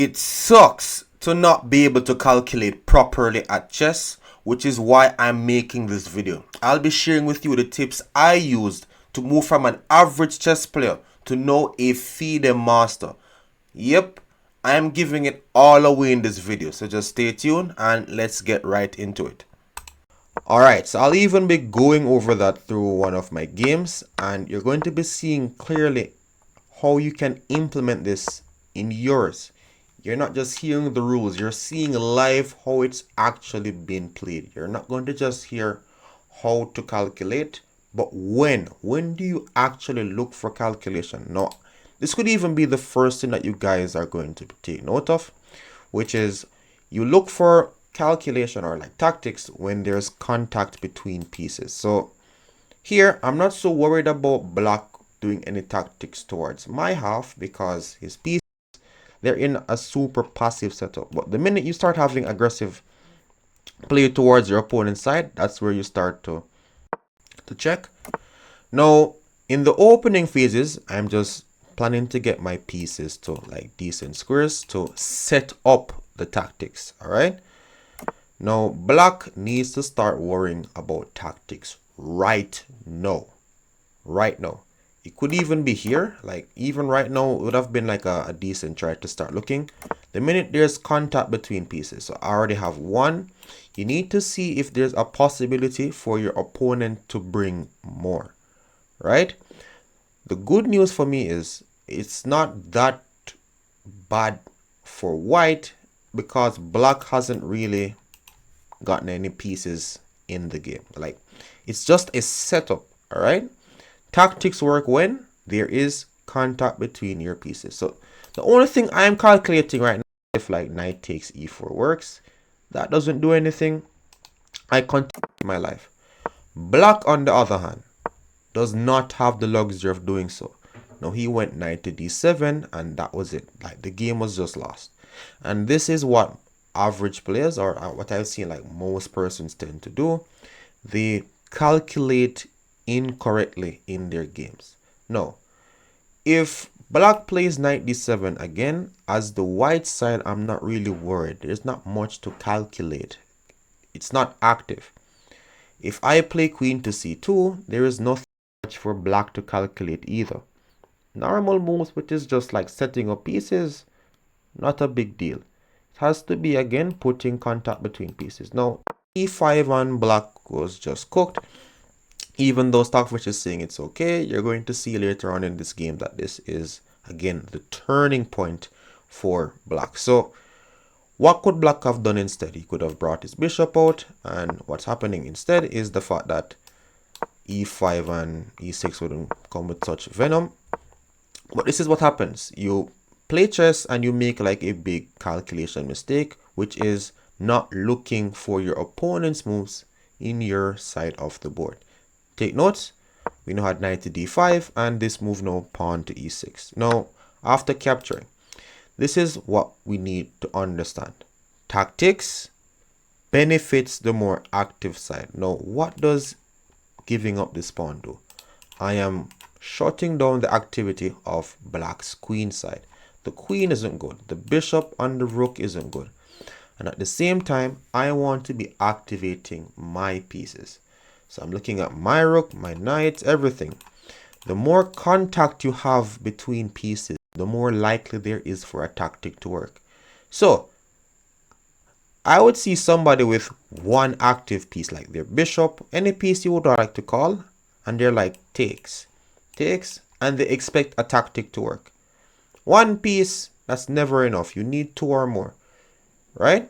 It sucks to not be able to calculate properly at chess, which is why I'm making this video. I'll be sharing with you the tips I used to move from an average chess player to now a FIDE master. Yep, I'm giving it all away in this video, so just stay tuned and let's get right into it. Alright, so I'll even be going over that through one of my games, and you're going to be seeing clearly how you can implement this in yours. You're not just hearing the rules, you're seeing live how it's actually being played. You're not going to just hear how to calculate, but when do you actually look for calculation? Now, this could even be the first thing that you guys are going to take note of, which is you look for calculation or like tactics when there's contact between pieces. So here, I'm not so worried about black doing any tactics towards my half because his pieces, they're in a super passive setup. But the minute you start having aggressive play towards your opponent's side, that's where you start to check. Now, in the opening phases, I'm just planning to get my pieces to like decent squares to set up the tactics, all right? Now, black needs to start worrying about tactics right now. Right now. It could even be here. Like, even right now, it would have been like a decent try to start looking. The minute there's contact between pieces. So I already have one. You need to see if there's a possibility for your opponent to bring more. Right? The good news for me is it's not that bad for white because black hasn't really gotten any pieces in the game. Like, it's just a setup, all right? Tactics work when there is contact between your pieces. So the only thing I'm calculating right now, if like knight takes e4 works, that doesn't do anything. I continue my life. Black, on the other hand, does not have the luxury of doing so. Now he went knight to d7 and that was it. Like, the game was just lost. And this is what average players, or what I've seen like most persons tend to do. They calculate incorrectly in their games. Now, if black plays knight d7 again, as the white side, I'm not really worried. There's not much to calculate. It's not active. If I play queen to c2, there is nothing much for black to calculate either. Normal moves, which is just like setting up pieces, not a big deal. It has to be, again, putting contact between pieces. Now, e5 on black was just cooked. Even though Stockfish is saying it's okay, you're going to see later on in this game that this is, again, the turning point for black. So what could black have done instead? He could have brought his bishop out, and what's happening instead is the fact that e5 and e6 wouldn't come with such venom. But this is what happens. You play chess and you make like a big calculation mistake, which is not looking for your opponent's moves in your side of the board. Take notes, we now had knight to d5 and this move now pawn to e6. Now, after capturing, this is what we need to understand. Tactics benefits the more active side. Now, what does giving up this pawn do? I am shutting down the activity of black's queen side. The queen isn't good. The bishop and the rook isn't good. And at the same time, I want to be activating my pieces. So I'm looking at my rook, my knights, everything. The more contact you have between pieces, the more likely there is for a tactic to work. So I would see somebody with one active piece, like their bishop, any piece you would like to call, and they're like takes, and they expect a tactic to work. One piece, that's never enough. You need two or more, right?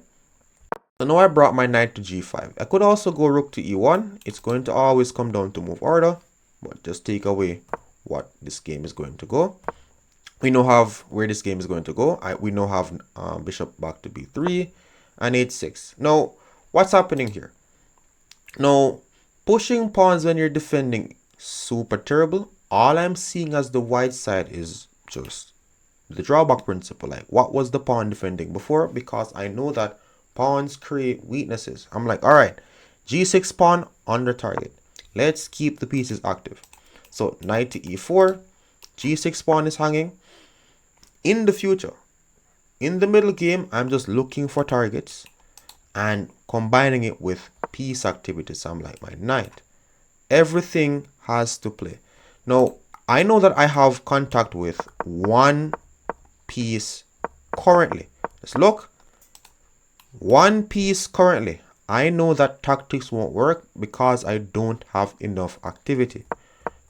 So now I brought my knight to g5. I could also go rook to e1. It's going to always come down to move order, but just take away what this game is going to go. We now have where this game is going to go. We now have bishop back to b3 and h6. Now, what's happening here? Now, pushing pawns when you're defending, super terrible. All I'm seeing as the white side is just the drawback principle. Like, what was the pawn defending before? Because I know that pawns create weaknesses. I'm like, all right, g6 pawn under target. Let's keep the pieces active. So knight to e4, g6 pawn is hanging. In the future, in the middle game, I'm just looking for targets and combining it with piece activities. I'm like my knight. Everything has to play. Now, I know that I have contact with one piece currently. Let's look. One piece currently. I know that tactics won't work because I don't have enough activity.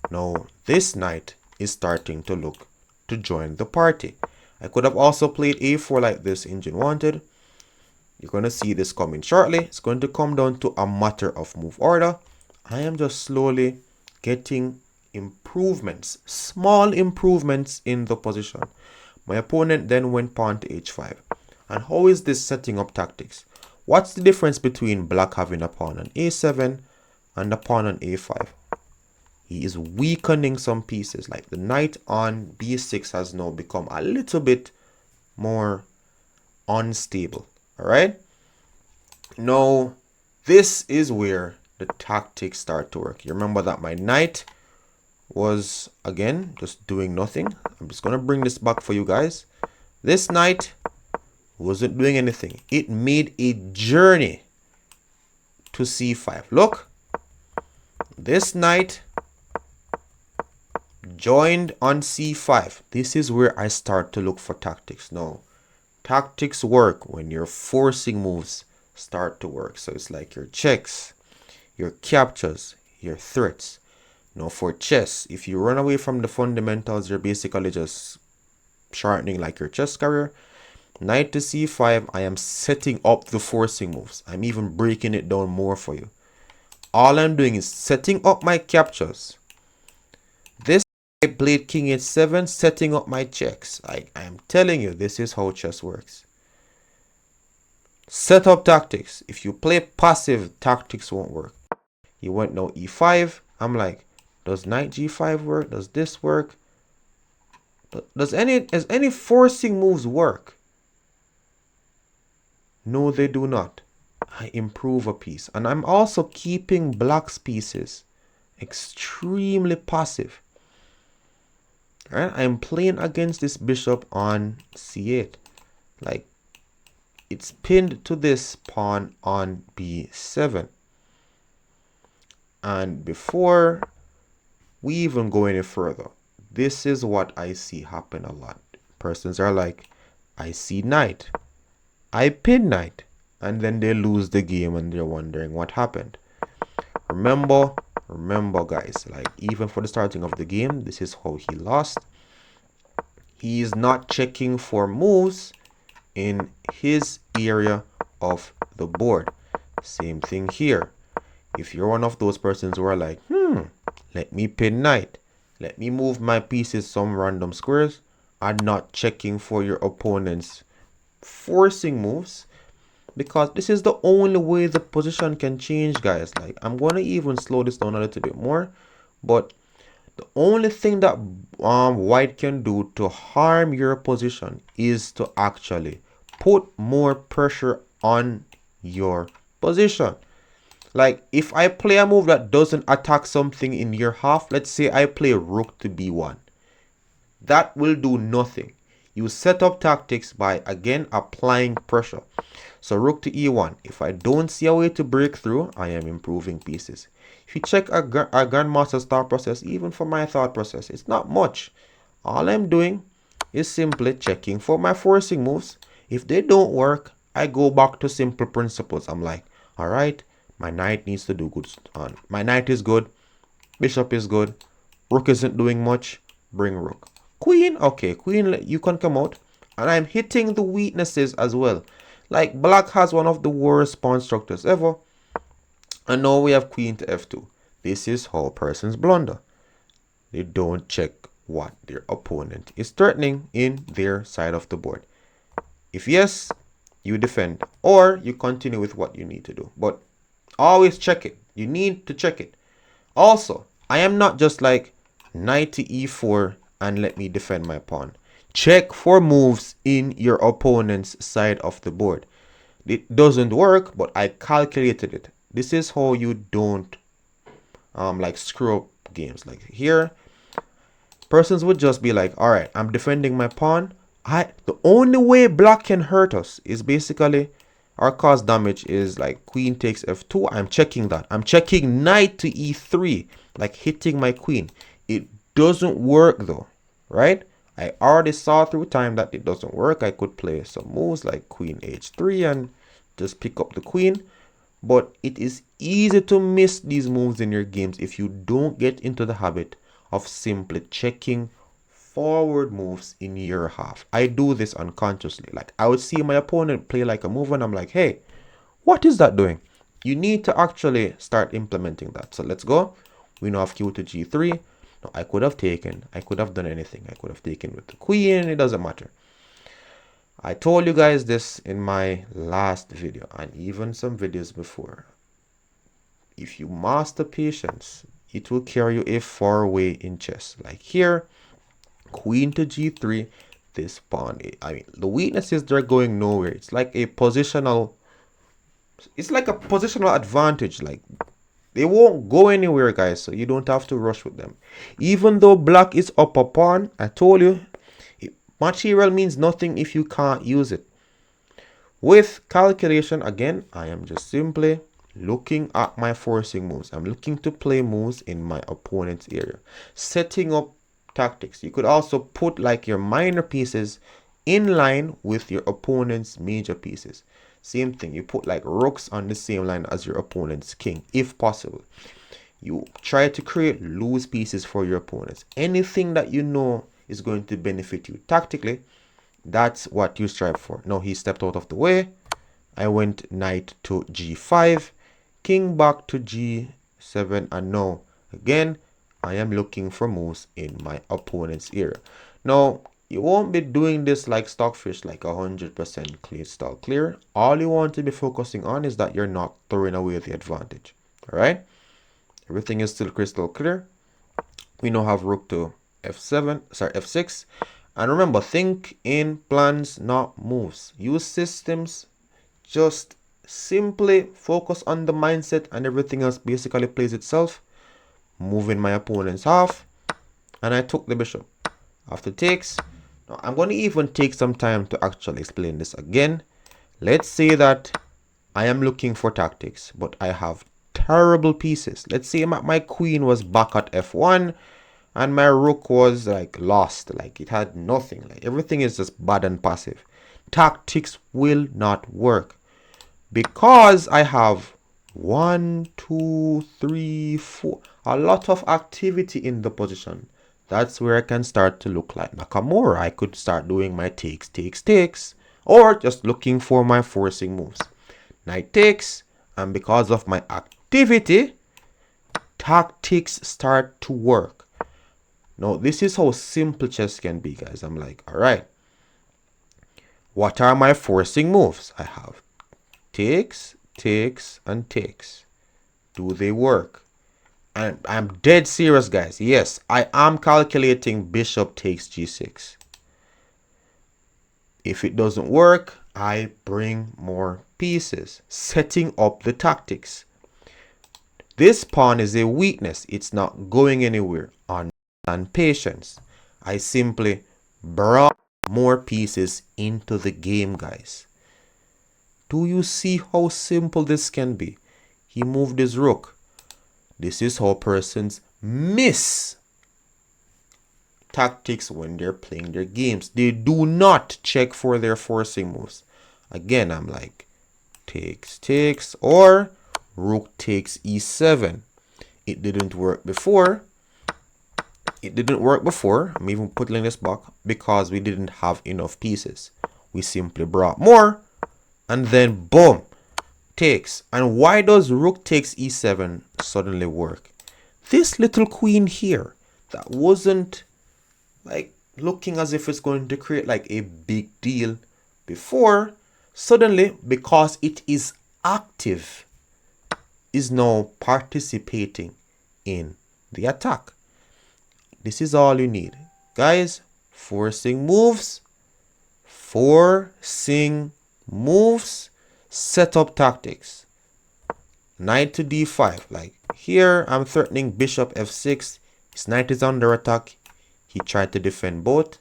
Now, this knight is starting to look to join the party. I could have also played a4 like this engine wanted. You're going to see this coming shortly. It's going to come down to a matter of move order. I am just slowly getting improvements, small improvements in the position. My opponent then went pawn to h5. And how is this setting up tactics? What's the difference between black having a pawn on a7 and a pawn on a5? He is weakening some pieces. Like the knight on b6 has now become a little bit more unstable. All right. Now, this is where the tactics start to work. You remember that my knight was, again, just doing nothing. I'm just going to bring this back for you guys. This knight wasn't doing anything. It made a journey to c5. Look, this knight joined on c5. This is where I start to look for tactics. Now, tactics work when your forcing moves start to work. So it's like your checks, your captures, your threats. Now for chess, if you run away from the fundamentals, you're basically just shortening like your chess career. Knight to c5, I am setting up the forcing moves. I'm even breaking it down more for you. All I'm doing is setting up my captures. This I played king h7, setting up my checks. I am telling you, this is how chess works. Set up tactics. If you play passive, tactics won't work. He went now e5. I'm like, does knight g5 work? Does this work? Does any forcing moves work? No, they do not. I improve a piece. And I'm also keeping black's pieces extremely passive. Right? I'm playing against this bishop on c8. Like, it's pinned to this pawn on b7. And before we even go any further, this is what I see happen a lot. Persons are like, I see knight, I pin knight, and then they lose the game and they're wondering what happened. Remember guys, like even for the starting of the game, this is how he lost. He is not checking for moves in his area of the board. Same thing here. If you're one of those persons who are like, let me pin knight, let me move my pieces some random squares, and not checking for your opponent's forcing moves, because this is the only way the position can change, guys. Like, I'm going to even slow this down a little bit more, but the only thing that white can do to harm your position is to actually put more pressure on your position. Like, if I play a move that doesn't attack something in your half, let's say I play rook to b1, that will do nothing. You set up tactics by, again, applying pressure. So rook to e1. If I don't see a way to break through, I am improving pieces. If you check a grandmaster's thought process, even for my thought process, it's not much. All I'm doing is simply checking for my forcing moves. If they don't work, I go back to simple principles. I'm like, all right, my knight needs to do good. My knight is good. Bishop is good. Rook isn't doing much. Bring rook. Queen, okay, queen, you can come out. And I'm hitting the weaknesses as well. Like, black has one of the worst pawn structures ever. And now we have queen to f2. This is how persons blunder. They don't check what their opponent is threatening in their side of the board. If yes, you defend, or you continue with what you need to do. But always check it. You need to check it. Also, I am not just like knight to e4 and let me defend my pawn. Check for moves in your opponent's side of the board. It doesn't work, but I calculated it. This is how you don't like screw up games. Like here, persons would just be like, all right, I'm defending my pawn. The only way black can hurt us is basically our cause damage is like queen takes f2. I'm checking that. I'm checking knight to e3, like hitting my queen. It doesn't work though, right? I already saw through time that it doesn't work. I could play some moves like queen h3 and just pick up the queen. But it is easy to miss these moves in your games if you don't get into the habit of simply checking forward moves in your half. I do this unconsciously. Like I would see my opponent play like a move and I'm like, hey, what is that doing? You need to actually start implementing that. So let's go. We now have q to g3. Now I could have taken, I could have done anything. I could have taken with the queen. It doesn't matter. I told you guys this in my last video and even some videos before. If you master patience, it will carry you a far way in chess. Like here, queen to g3, this pawn. I mean, the weaknesses, they're going nowhere. It's like a positional, advantage. Like they won't go anywhere, guys, so you don't have to rush with them. Even though black is up a pawn, I told you, material means nothing if you can't use it. With calculation, again, I am just simply looking at my forcing moves. I'm looking to play moves in my opponent's area, setting up tactics. You could also put like your minor pieces in line with your opponent's major pieces. Same thing, you put like rooks on the same line as your opponent's king, if possible. You try to create loose pieces for your opponents. Anything that you know is going to benefit you tactically, that's what you strive for. Now he stepped out of the way. I went knight to g5, king back to g7, and now again I am looking for moves in my opponent's area. Now you won't be doing this like stockfish, like 100% clean stall clear. All you want to be focusing on is that you're not throwing away the advantage. All right, everything is still crystal clear. We now have rook to f6. And remember, think in plans, not moves. Use systems. Just simply focus on the mindset and everything else basically plays itself. Moving my opponent's half. And I took the bishop. After takes. Now I'm going to even take some time to actually explain this again. Let's say that I am looking for tactics, but I have terrible pieces. Let's say my queen was back at f1. And my rook was like lost, like it had nothing, like everything is just bad and passive. Tactics will not work because I have 1, 2, 3, 4, a lot of activity in the position. That's where I can start to look like Nakamura. I could start doing my takes, or just looking for my forcing moves. Knight takes, and because of my activity, tactics start to work. Now, this is how simple chess can be, guys. I'm like, all right, what are my forcing moves? I have takes, and takes. Do they work? And I'm dead serious, guys. Yes, I am calculating bishop takes g6. If it doesn't work, I bring more pieces, setting up the tactics. This pawn is a weakness. It's not going anywhere. And patience. I simply brought more pieces into the game, guys. Do you see how simple this can be? He moved his rook. This is how persons miss tactics when they're playing their games. They do not check for their forcing moves. Again, I'm like takes, or rook takes e7. It didn't work before. I'm even putting this back because we didn't have enough pieces. We simply brought more, and then boom, takes. And why does rook takes e7 suddenly work? This little queen here that wasn't like looking as if it's going to create like a big deal before, suddenly, because it is active, is now participating in the attack. This is all you need, guys. Forcing moves, set up tactics. Knight to d5. Like here, I'm threatening bishop f6. His knight is under attack. He tried to defend both.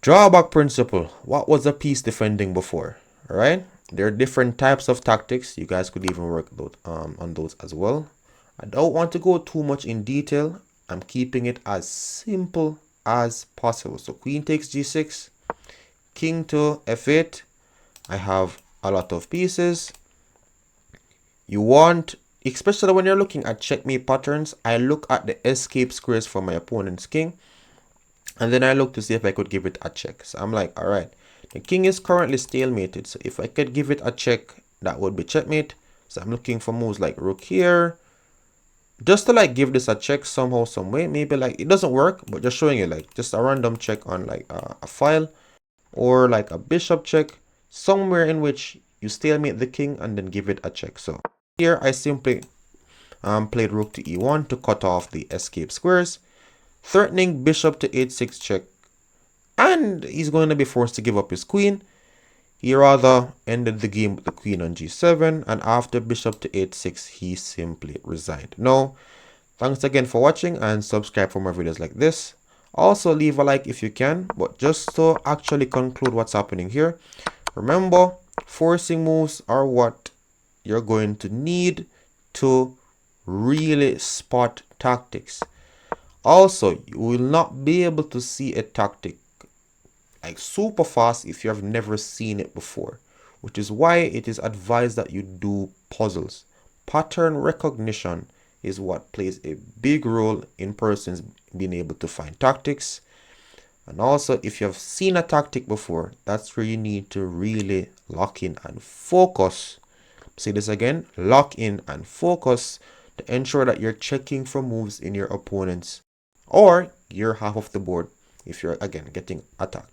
Drawback principle. What was a piece defending before? Alright? There are different types of tactics. You guys could even work those, on those as well. I don't want to go too much in detail. I'm keeping it as simple as possible. So queen takes g6, king to f8. I have a lot of pieces. You want, especially when you're looking at checkmate patterns, I look at the escape squares for my opponent's king, and then I look to see if I could give it a check. So I'm like, all right, the king is currently stalemated. So if I could give it a check, that would be checkmate. So I'm looking for moves like rook here, just to like give this a check somehow, some way. Maybe like it doesn't work, but just showing you like just a random check on like a file, or like a bishop check, somewhere in which you stalemate the king and then give it a check. So here I simply played rook to e1 to cut off the escape squares, threatening bishop to h6 check, and he's going to be forced to give up his queen. He rather ended the game with the queen on g7, and after bishop to h6 he simply resigned. Now, thanks again for watching, and subscribe for more videos like this. Also leave a like if you can. But just to actually conclude what's happening here, remember, forcing moves are what you're going to need to really spot tactics. Also, you will not be able to see a tactic like super fast if you have never seen it before, which is why it is advised that you do puzzles. Pattern recognition is what plays a big role in persons being able to find tactics. And also, if you have seen a tactic before, that's where you need to really lock in and focus. Say this again, lock in and focus to ensure that you're checking for moves in your opponent's or your half of the board if you're again getting attacked.